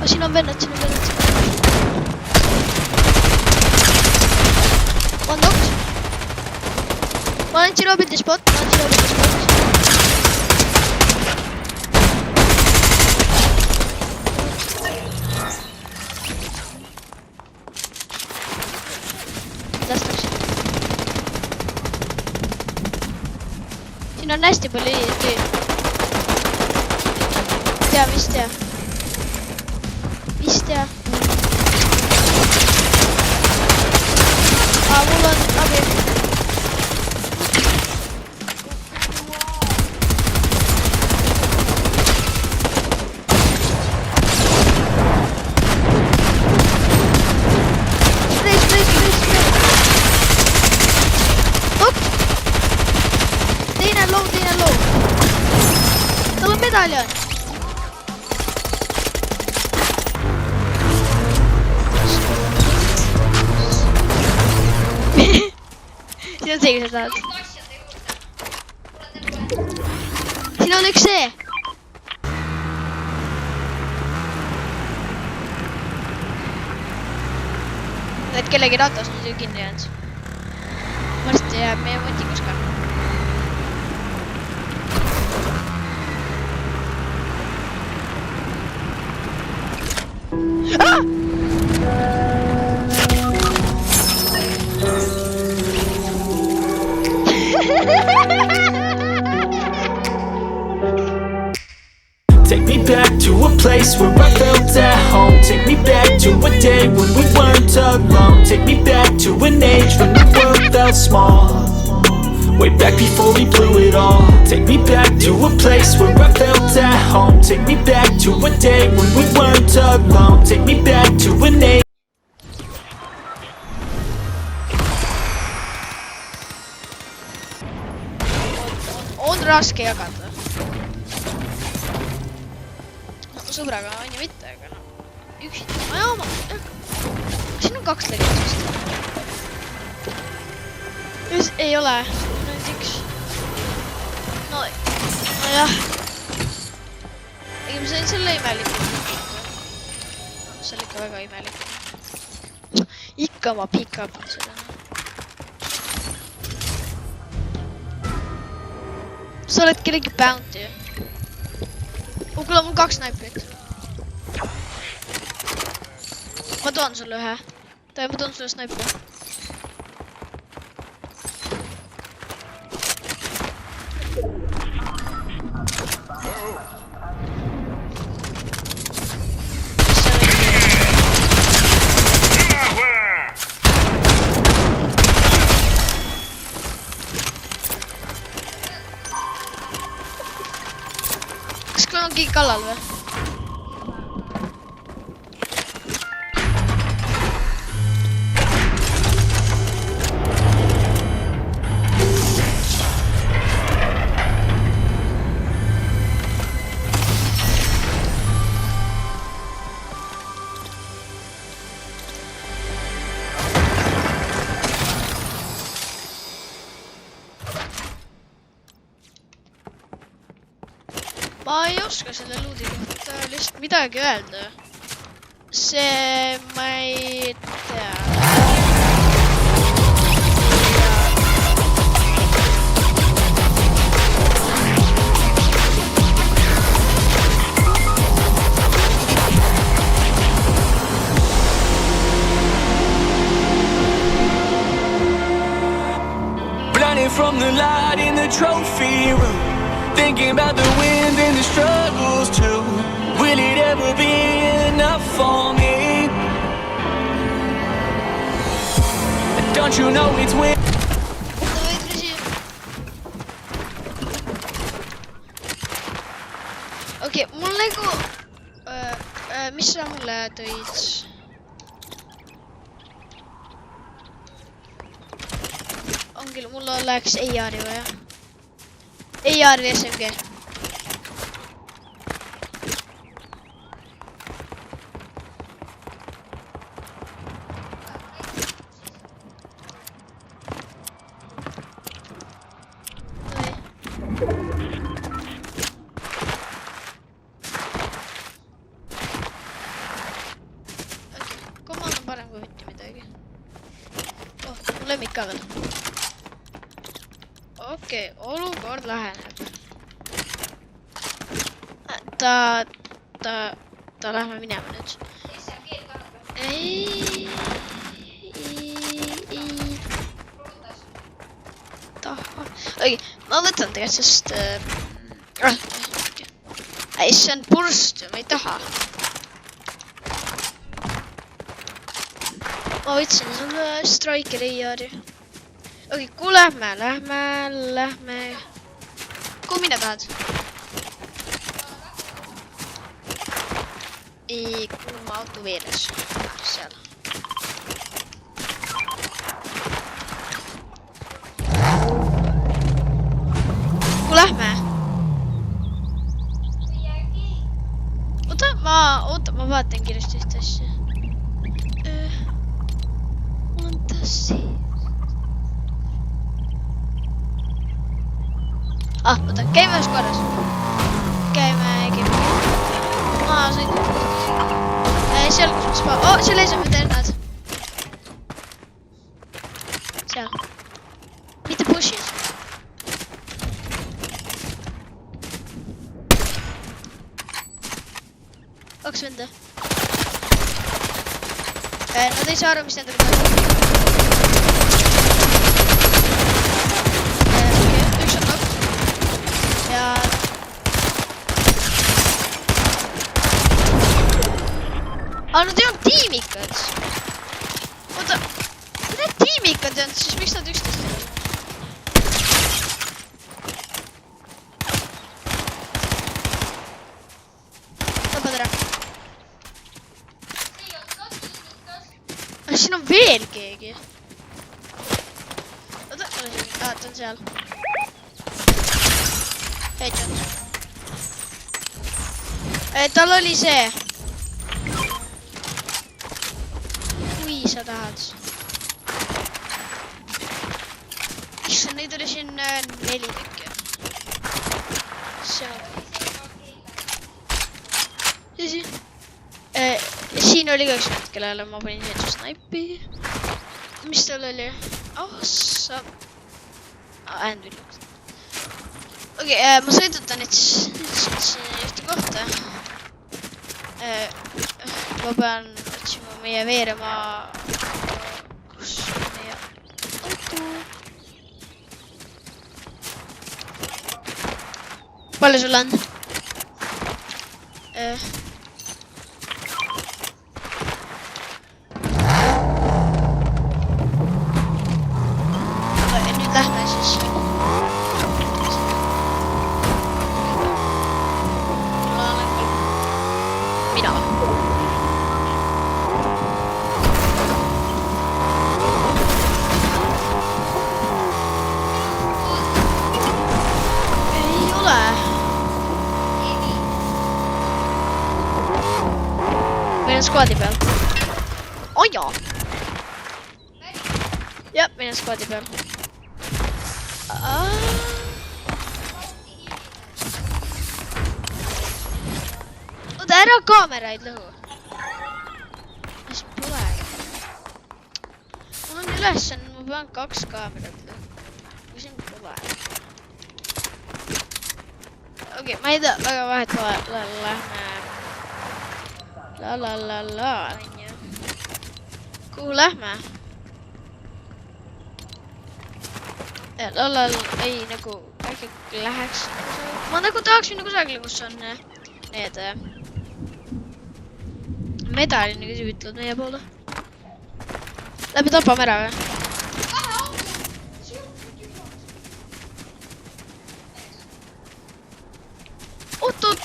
Siin on vennad, siin on vennad. One knocked. Ma olen Tšernobõli spot, Lastakse. Siin on hästi palju tööd. Vist tea. Mul on abi. Spray. Top. Teine low. Tal on medaljon. Siin on see, kui sa tahad. Siin on üks see. Et kellegi ratas on see kinni jäänud. Varsti jääb meie motikas ka. Take me back to a place where I felt at home. Take me back to a day when we weren't alone. Take me back to an age when the world felt small. Way back before we blew it all. Take me back to a place where I felt at home. Take me back to a day when we weren't alone. Take me back to an age. On raske jagada. Sõbraga on ju mitte, aga no üksiti. Siin on 2 legitsust. Ei ole. Nüüd üks. No jah. Ega ma sain selle imelikult. See oli ikka väga imelik. Ikka ma pick-up seda. Sa oled kellegi bounty. Kuule, mul 2 snaiperit. Ma toon sulle ühe. Ma toon sulle snaiperi. Kas kui on keegi kallal või? Ma ei oska selle luudi kohta lihtsalt midagi öelda. See ma ei tea. Blinded from the light in the trophy room. Thinking about the wind and the struggles too. Will it ever be enough for me? Don't you know it's when... Okei, mul nagu... mis sa mulle tõid? On küll, mul oleks AR-i vaja. AR või SMG. ikka veel. Okei, olukord läheneb. Ta lähme minema nüüd. Ei. Taha. Okei, ma võtan tegelikult sest... Ei, see on purst ju, ma ei taha. Ma võtsin selle Strikeri jaari. Okei, kuhu lähme. Kuhu mina tahad? Ei, kuhu ma auto veeres. Seal. Kuhu lähme? Oota, ma vaatan kiiresti ühte asja. On ta siin? Oota, käime ühes korras. Käime. Maa sõidu. Seal kus ma spa... seal ees on veterinad. Seal. Mitte bushis. Kaks venda. Nad ei saa aru, mis nendega teha. Üks on knock. Ja... Aga nad ei olnud tiimikad. Oota, kui need tiimikad ei olnud, siis miks nad üksteist ei olnud? Tõmbad ära. Siin on veel keegi. Oota, ta on seal. Headshot. Tal oli see. Kui sa tahad. Issand, neid oli siin 4 tükki. Siin oli ka üks vend, kellele ma panin headshot snaipi. Mis tal oli? Sa... Änd viljuks. Okei, ma sõidutan nüüd ühte kohta. Ma pean otsima meie veeremaa. Kus on meie auto? Palju sul on? Nüüd lähme siis. Mina olen. Ei ole. Meil on squadi peal. Oh jaa. Jah, meil on squadi peal. Oota, ära kaameraid lõhu. Mis pole. Mul on ülesanne, ma pean 2 kaamerat lõhu. Kui siin pole. Okei, ma ei tea, väga vahet lähme. Onju. Kuhu lähme? Ei nagu äkki läheks. Ma nagu tahaks minna kusagile, kus on need medalini küsitlevad meie poole. Lähme tapame ära või? Oot-oot!